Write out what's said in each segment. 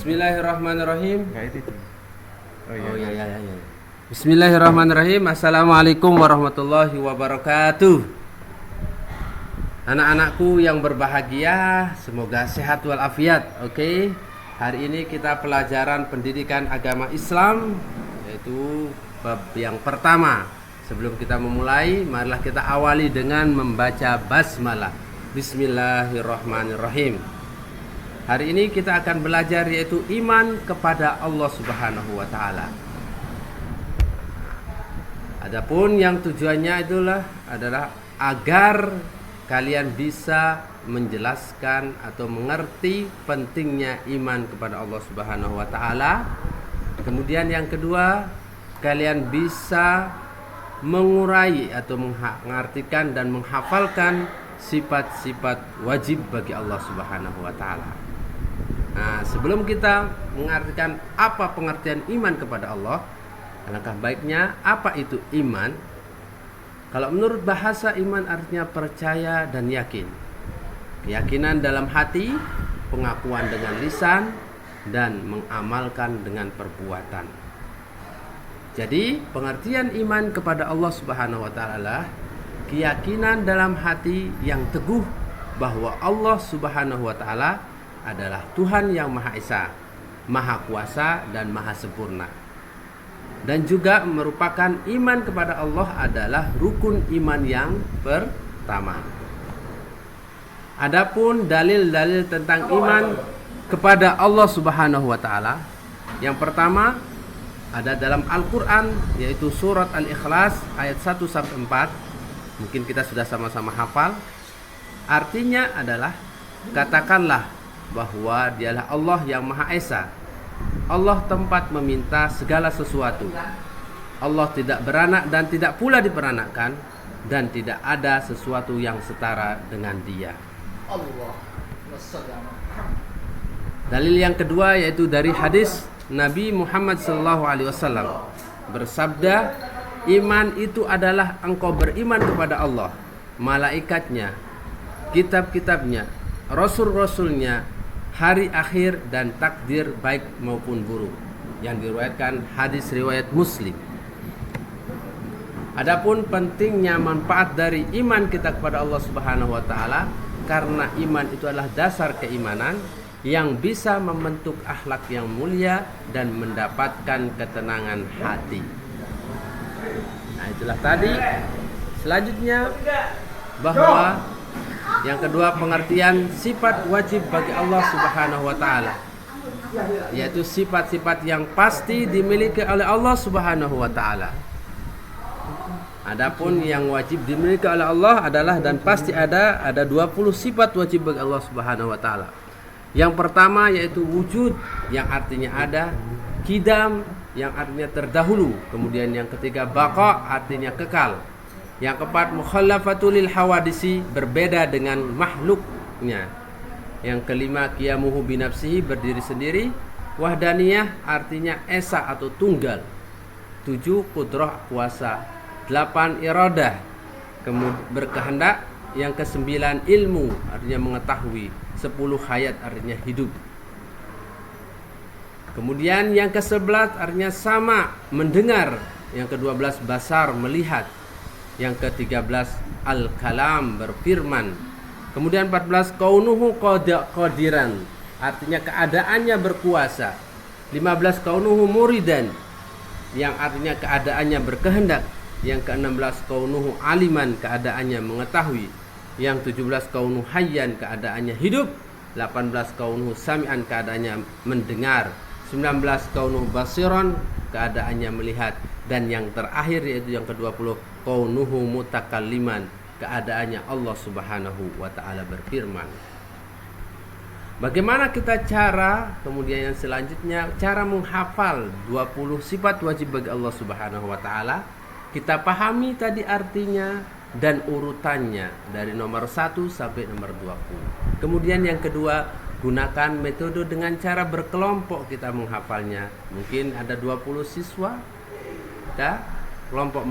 Bismillahirrahmanirrahim. Enggak itu. Oh iya. Bismillahirrahmanirrahim. Assalamualaikum warahmatullahi wabarakatuh. Anak-anakku yang berbahagia, semoga sehat walafiat. Oke. Hari ini kita pelajaran pendidikan agama Islam, yaitu bab yang pertama. Sebelum kita memulai, marilah kita awali dengan membaca basmalah. Bismillahirrahmanirrahim. Hari ini kita akan belajar yaitu iman kepada Allah Subhanahu wa taala. Adapun yang tujuannya adalah agar kalian bisa menjelaskan atau mengerti pentingnya iman kepada Allah Subhanahu wa taala. Kemudian yang kedua, kalian bisa mengurai atau mengartikan dan menghafalkan sifat-sifat wajib bagi Allah Subhanahu wa taala. Nah, sebelum kita mengartikan apa pengertian iman kepada Allah, alangkah baiknya apa itu iman? Kalau menurut bahasa, iman artinya percaya dan yakin. Keyakinan dalam hati, pengakuan dengan lisan, dan mengamalkan dengan perbuatan. Jadi, pengertian iman kepada Allah Subhanahu wa taala, keyakinan dalam hati yang teguh bahwa Allah Subhanahu wa taala adalah Tuhan yang Maha Esa, Maha Kuasa dan Maha Sempurna. Dan juga merupakan iman kepada Allah adalah rukun iman yang pertama. Adapun dalil-dalil tentang iman kepada Allah Subhanahu wa taala, yang pertama ada dalam Al-Qur'an, yaitu surat Al-Ikhlas ayat 1 sampai 4. Mungkin kita sudah sama-sama hafal. Artinya adalah, katakanlah bahwa dialah Allah yang Maha Esa. Allah tempat meminta segala sesuatu. Allah tidak beranak dan tidak pula diperanakkan, dan tidak ada sesuatu yang setara dengan Dia. Dalil yang kedua yaitu dari hadis Nabi Muhammad SAW bersabda, iman itu adalah engkau beriman kepada Allah, malaikatnya, kitab-kitabnya, rasul-rasulnya, hari akhir, dan takdir baik maupun buruk, yang diriwayatkan hadis riwayat Muslim. Adapun pentingnya manfaat dari iman kita kepada Allah Subhanahu wa taala, karena iman itu adalah dasar keimanan yang bisa membentuk akhlak yang mulia dan mendapatkan ketenangan hati. Nah, itulah tadi. Selanjutnya bahwa yang kedua, pengertian sifat wajib bagi Allah Subhanahu wa taala, yaitu sifat-sifat yang pasti dimiliki oleh Allah Subhanahu wa taala. Adapun yang wajib dimiliki oleh Allah adalah dan pasti ada 20 sifat wajib bagi Allah Subhanahu wa taala. Yang pertama yaitu wujud, yang artinya ada, qidam, yang artinya terdahulu, kemudian yang ketiga baqa, artinya kekal. Yang keempat, mukhallafatul lil hawadisi, berbeda dengan makhluknya. Yang kelima, qiyamuhu binafsihi, berdiri sendiri. Wahdaniyah, artinya esa atau tunggal. 7, qudrah, kuasa. 8, iradah, berkehendak. Yang ke-9, ilmu, artinya mengetahui. 10, hayat, artinya hidup. Kemudian yang ke-11 artinya sama, mendengar. Yang ke-12, basar, melihat. Yang ke-13, al-kalam, berfirman. Kemudian 14, kaunuhu qadiran, artinya keadaannya berkuasa. 15, kaunuhu muridan, yang artinya keadaannya berkehendak. Yang ke-16, kaunuhu aliman, keadaannya mengetahui. Yang 17, kaunuhu hayyan, keadaannya hidup. 18, kaunuhu sami'an, keadaannya mendengar. 19, kaunuhu basiran, keadaannya melihat. Dan yang terakhir yaitu yang ke-20, kaunuhu mutakalliman, keadaannya Allah Subhanahu wa taala berfirman. Bagaimana kita kemudian yang selanjutnya, cara menghafal 20 sifat wajib bagi Allah Subhanahu wa taala. Kita pahami tadi artinya dan urutannya dari nomor 1 sampai nomor 20. Kemudian yang kedua, gunakan metode dengan cara berkelompok kita menghafalnya. Mungkin ada 20 siswa, kita kelompok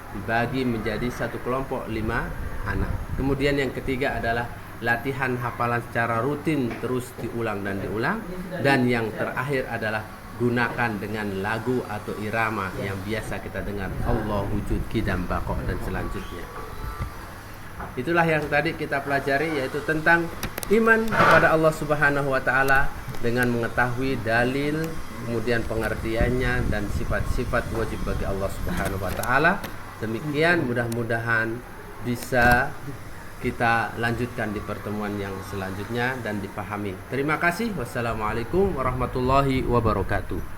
dibagi menjadi satu kelompok 5 anak. Kemudian yang ketiga adalah latihan hafalan secara rutin terus diulang dan diulang. Dan yang terakhir adalah gunakan dengan lagu atau irama yang biasa kita dengar, Allah wujud kidam baqo dan selanjutnya. Itulah yang tadi kita pelajari, yaitu tentang iman kepada Allah Subhanahu wa taala dengan mengetahui dalil, kemudian pengertiannya dan sifat-sifat wajib bagi Allah Subhanahu wa taala. Demikian, mudah-mudahan bisa kita lanjutkan di pertemuan yang selanjutnya dan dipahami. Terima kasih. Wassalamualaikum warahmatullahi wabarakatuh.